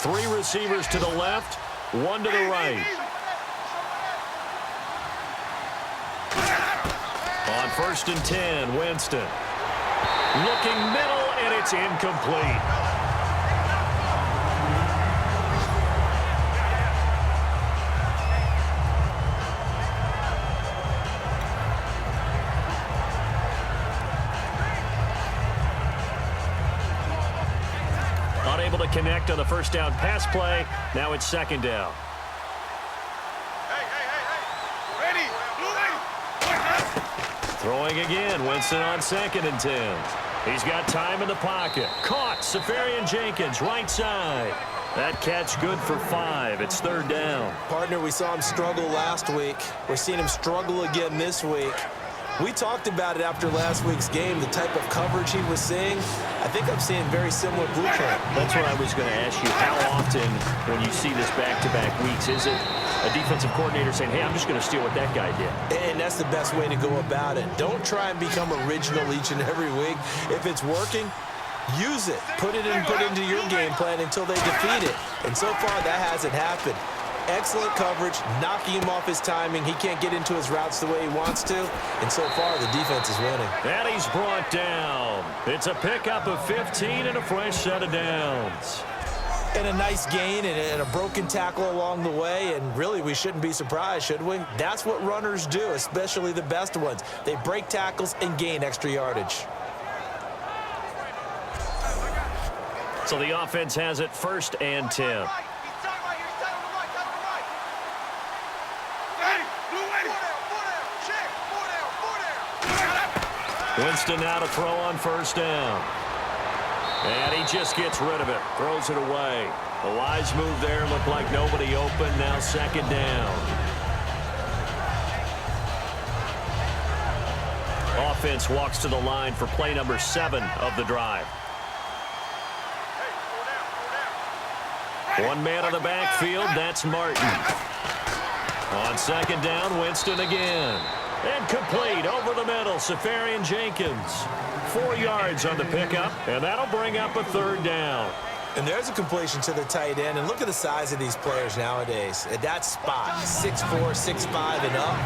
Three receivers to the left, one to the right. On 1st and 10, Winston. Looking middle, and it's incomplete. Unable to connect on the first down pass play. Now it's 2nd down. Throwing again, Winston on 2nd and 10. He's got time in the pocket. Caught, Safarian-Jenkins, right side. That catch good for 5. It's 3rd down. Partner, we saw him struggle last week. We're seeing him struggle again this week. We talked about it after last week's game, the type of coverage he was seeing. I think I'm seeing very similar blueprint. That's what I was going to ask you. How often, when you see this back-to-back weeks, is it a defensive coordinator saying, hey, I'm just going to steal what that guy did? And that's the best way to go about it. Don't try and become original each and every week. If it's working, use it. Put it into your game plan until they defeat it. And so far, that hasn't happened. Excellent coverage, knocking him off his timing. He can't get into his routes the way he wants to. And so far, the defense is winning. And he's brought down. It's a pickup of 15 and a fresh set of downs. And a nice gain and a broken tackle along the way. And really, we shouldn't be surprised, should we? That's what runners do, especially the best ones. They break tackles and gain extra yardage. So the offense has it 1st and 10. Winston now to throw on 1st down. And he just gets rid of it. Throws it away. A wise move there. Looked like nobody open. Now 2nd down. Offense walks to the line for play number 7 of the drive. One man on the backfield. That's Martin. On 2nd down, Winston again. And complete over the middle, Safarian-Jenkins. 4 yards on the pickup, and that'll bring up a 3rd down. And there's a completion to the tight end. And look at the size of these players nowadays. At that spot, 6'4", 6'5", and up.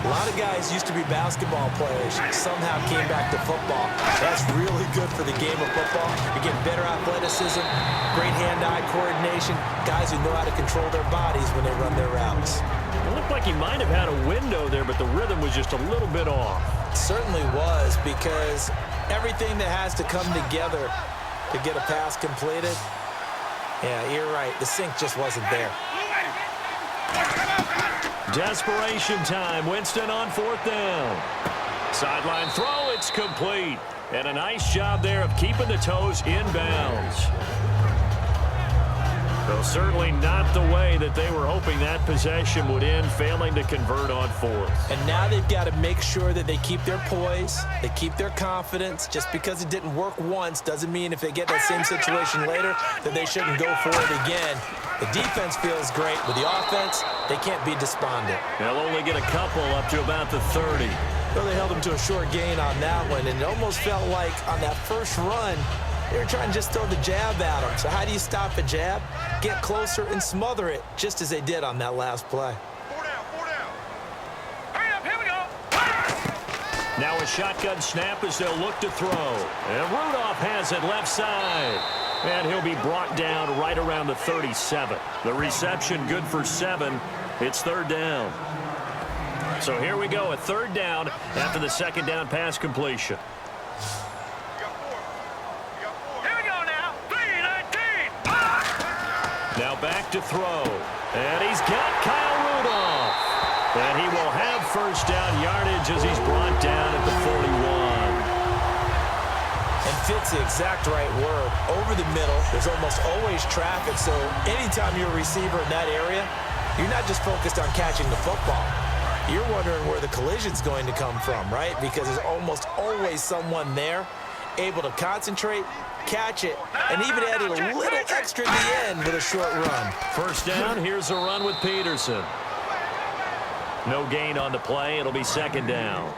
A lot of guys used to be basketball players. Somehow came back to football. That's really good for the game of football. You get better athleticism, great hand-eye coordination, guys who know how to control their bodies when they run their routes. It looked like he might have had a window there, but the rhythm was just a little bit off. It certainly was, because everything that has to come together to get a pass completed, yeah, you're right. The sync just wasn't there. Desperation time. Winston on 4th down. Sideline throw. It's complete. And a nice job there of keeping the toes in bounds. Though certainly not the way that they were hoping that possession would end, failing to convert on 4th. And now they've got to make sure that they keep their poise, they keep their confidence. Just because it didn't work once doesn't mean if they get that same situation later that they shouldn't go for it again. The defense feels great. With the offense, they can't be despondent. They'll only get a couple up to about the 30. Well, they held them to a short gain on that one, and it almost felt like on that first run, they were trying to just throw the jab at them. So how do you stop a jab? Get closer and smother it, just as they did on that last play. 4 down, 4 down. Hurry up, here we go. Now a shotgun snap as they'll look to throw. And Rudolph has it left side. And he'll be brought down right around the 37. The reception good for 7. It's 3rd down. So here we go, a 3rd down after the 2nd down pass completion. Now back to throw. And he's got Kyle Rudolph. And he will have 1st down yardage as he's brought down at the 41. And fits the exact right word. Over the middle, there's almost always traffic. So anytime you're a receiver in that area, you're not just focused on catching the football. You're wondering where the collision's going to come from, right? Because there's almost always someone there able to concentrate, catch it, and even added a little extra at the end with a short run. 1st down, here's a run with Peterson. No gain on the play. It'll be 2nd down.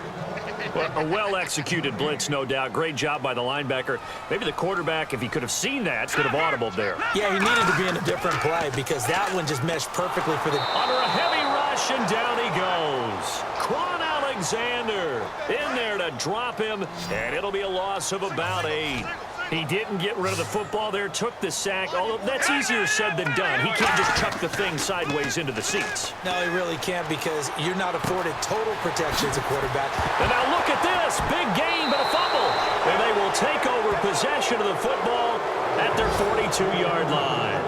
Well, a well-executed blitz, no doubt. Great job by the linebacker. Maybe the quarterback, if he could have seen that, could have audibled there. Yeah, he needed to be in a different play because that one just meshed perfectly for the... Under a heavy rush, and down he goes. Quan Alexander in there to drop him, and it'll be a loss of about 8. He didn't get rid of the football there, took the sack. Although that's easier said than done. He can't just chuck the thing sideways into the seats. No, he really can't because you're not afforded total protection as a quarterback. And now look at this. Big gain, but a fumble. And they will take over possession of the football at their 42-yard line.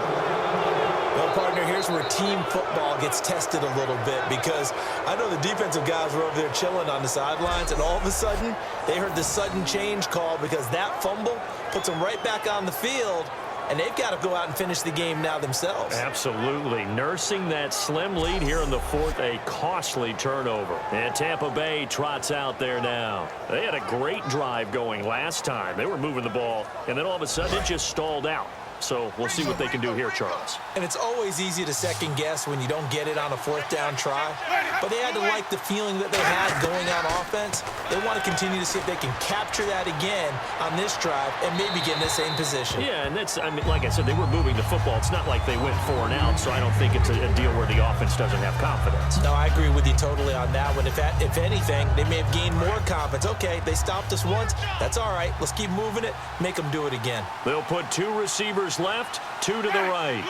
Well, partner, here's where team football gets tested a little bit because I know the defensive guys were over there chilling on the sidelines, and all of a sudden, they heard the sudden change call because that fumble puts them right back on the field, and they've got to go out and finish the game now themselves. Absolutely. Nursing that slim lead here in the fourth, a costly turnover. And Tampa Bay trots out there now. They had a great drive going last time. They were moving the ball, and then all of a sudden it just stalled out. So we'll see what they can do here, Charles. And it's always easy to second guess when you don't get it on a fourth down try. But they had to like the feeling that they had going on offense. They want to continue to see if they can capture that again on this drive and maybe get in the same position. Yeah, and that's, I mean, like I said, they were moving the football. It's not like they went 4 and out, so I don't think it's a deal where the offense doesn't have confidence. No, I agree with you totally on that one. If anything, they may have gained more confidence. Okay, they stopped us once. That's all right. Let's keep moving it. Make them do it again. They'll put 2 receivers left, 2 to the right.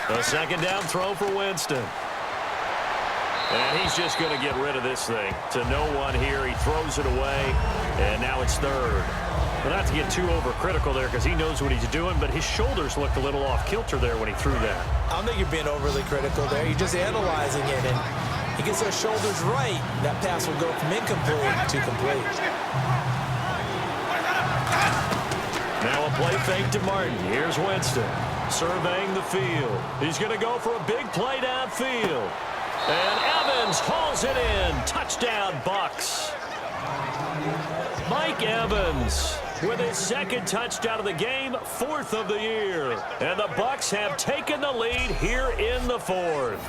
A second down throw for Winston. And he's just going to get rid of this thing to no one here. He throws it away, and now it's third. Well, not to get too overcritical there because he knows what he's doing, but his shoulders looked a little off kilter there when he threw that. I don't think you're being overly critical there. You're just analyzing it, and he gets those shoulders right. That pass will go from incomplete to complete. Now a play fake to Martin. Here's Winston surveying the field. He's going to go for a big play downfield. And Evans hauls it in. Touchdown, Bucs. Mike Evans with his second touchdown of the game, 4th of the year. And the Bucs have taken the lead here in the 4th.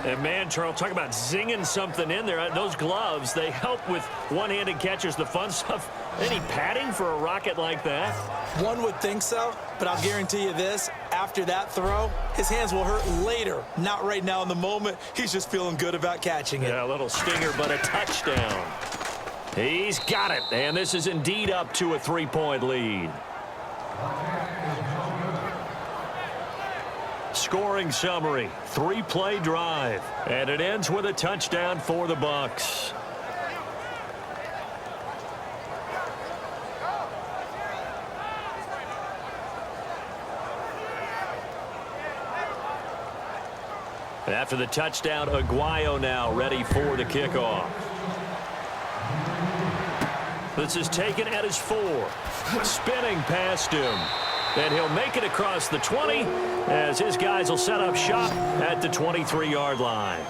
And, man, Charles, talk about zinging something in there. Those gloves, they help with one-handed catches, the fun stuff. Any padding for a rocket like that? One would think so, but I'll guarantee you this. After that throw, his hands will hurt later. Not right now in the moment. He's just feeling good about catching it. Yeah, a little stinger, but a touchdown. He's got it, and this is indeed up to a 3-point lead. Scoring summary, 3-play drive, and it ends with a touchdown for the Bucs. After the touchdown, Aguayo now ready for the kickoff. This is taken at his 4, spinning past him. And he'll make it across the 20 as his guys will set up shop at the 23-yard line.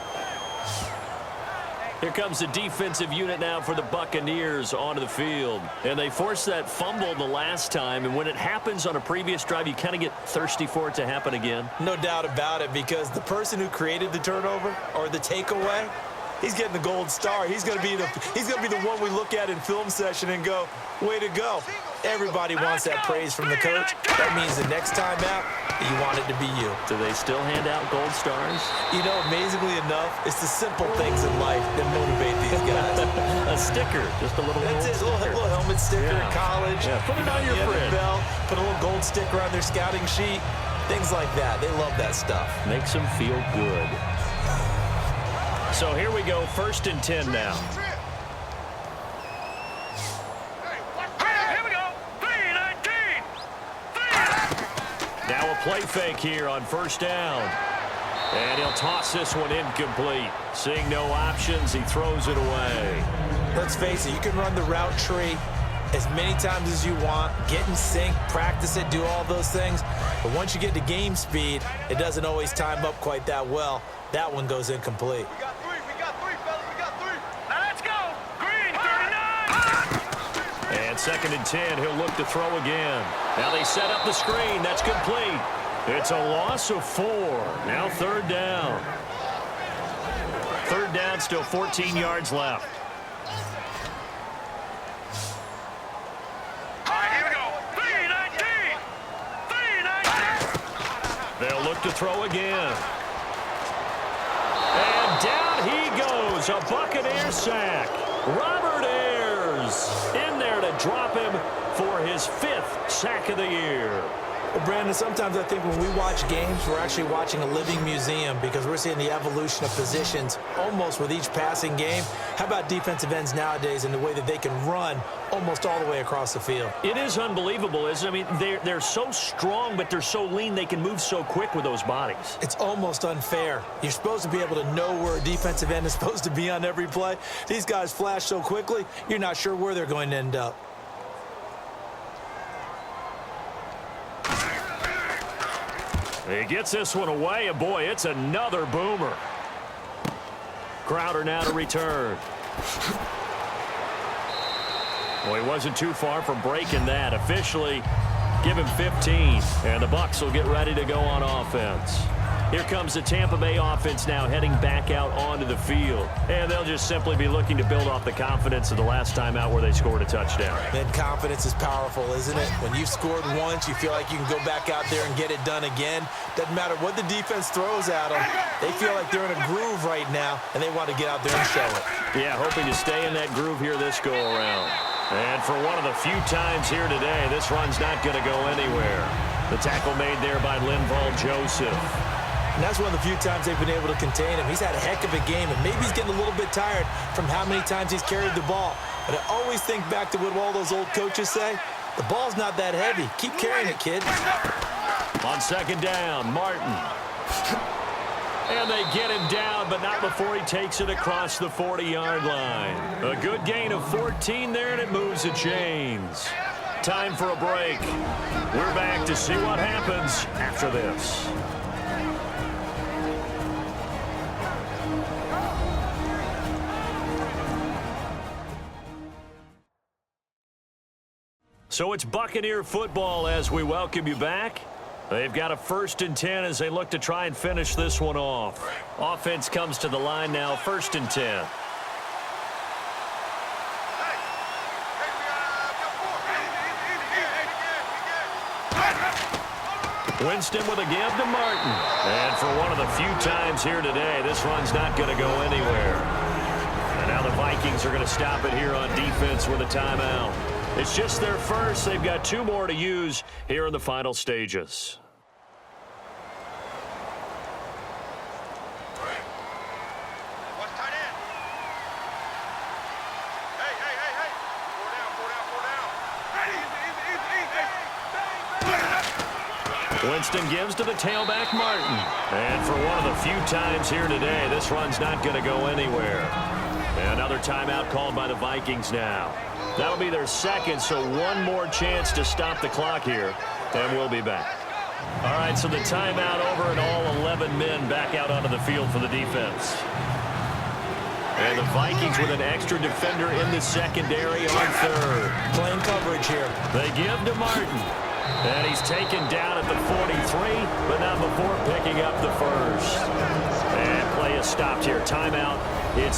Here comes the defensive unit now for the Buccaneers onto the field. And they forced that fumble the last time. And when it happens on a previous drive, you kind of get thirsty for it to happen again. No doubt about it, because the person who created the turnover or the takeaway, he's getting the gold star. He's going to be the one we look at in film session and go, way to go. Everybody wants that praise from the coach. That means the next time out, you want it to be you. Do they still hand out gold stars? You know, amazingly enough, it's the simple things in life that motivate these guys. A sticker, just a little That's it, a little helmet sticker in college. Yeah, put it on your fridge. Put a little gold sticker on their scouting sheet. Things like that. They love that stuff. Makes them feel good. So here we go, 1st and 10 now. Now a play fake here on 1st down. And he'll toss this one incomplete. Seeing no options, he throws it away. Let's face it, you can run the route tree as many times as you want, get in sync, practice it, do all those things. But once you get to game speed, it doesn't always time up quite that well. That one goes incomplete. We got 3, fellas, we got 3. Now let's go. Green, 39. And 2nd and 10, he'll look to throw again. Now they set up the screen. That's complete. It's a loss of 4. Now 3rd down. 3rd down, still 14 yards left. look to throw again. And down he goes. A Buccaneers sack. Robert Ayers in there to drop him for his 5th sack of the year. Well, Brandon, sometimes I think when we watch games, we're actually watching a living museum because we're seeing the evolution of positions almost with each passing game. How about defensive ends nowadays and the way that they can run almost all the way across the field? It is unbelievable, isn't it? I mean, they're so strong, but they're so lean they can move so quick with those bodies. It's almost unfair. You're supposed to be able to know where a defensive end is supposed to be on every play. These guys flash so quickly, you're not sure where they're going to end up. He gets this one away, and boy, it's another boomer. Crowder now to return. Well, he wasn't too far from breaking that. Officially, give him 15, and the Bucs will get ready to go on offense. Here comes the Tampa Bay offense now heading back out onto the field. And they'll just simply be looking to build off the confidence of the last time out where they scored a touchdown. Then confidence is powerful, isn't it? When you've scored once, you feel like you can go back out there and get it done again. Doesn't matter what the defense throws at them. They feel like they're in a groove right now, and they want to get out there and show it. Yeah, hoping to stay in that groove here this go-around. And for one of the few times here today, this run's not going to go anywhere. The tackle made there by Linval Joseph. And that's one of the few times they've been able to contain him. He's had a heck of a game, and maybe he's getting a little bit tired from how many times he's carried the ball. But I always think back to what all those old coaches say. The ball's not that heavy. Keep carrying it, kid. On second down, Martin. And they get him down, but not before he takes it across the 40-yard line. A good gain of 14 there, and it moves the chains. Time for a break. We're back to see what happens after this. So it's Buccaneer football as we welcome you back. They've got a 1st and 10 as they look to try and finish this one off. Offense comes to the line now, 1st and 10. Winston with a give to Martin. And for one of the few times here today, this run's not going to go anywhere. And now the Vikings are going to stop it here on defense with a timeout. It's just their first. They've got 2 more to use here in the final stages. Watch tight end. Hey. Four down. Winston gives to the tailback, Martin. And for one of the few times here today, this run's not going to go anywhere. Another timeout called by the Vikings now. That'll be their second, so one more chance to stop the clock here, and we'll be back. All right, so the timeout over, and all 11 men back out onto the field for the defense. And the Vikings with an extra defender in the secondary on 3rd. Playing coverage here. They give to Martin. And he's taken down at the 43, but not before picking up the 1st. And play is stopped here. Timeout. It's a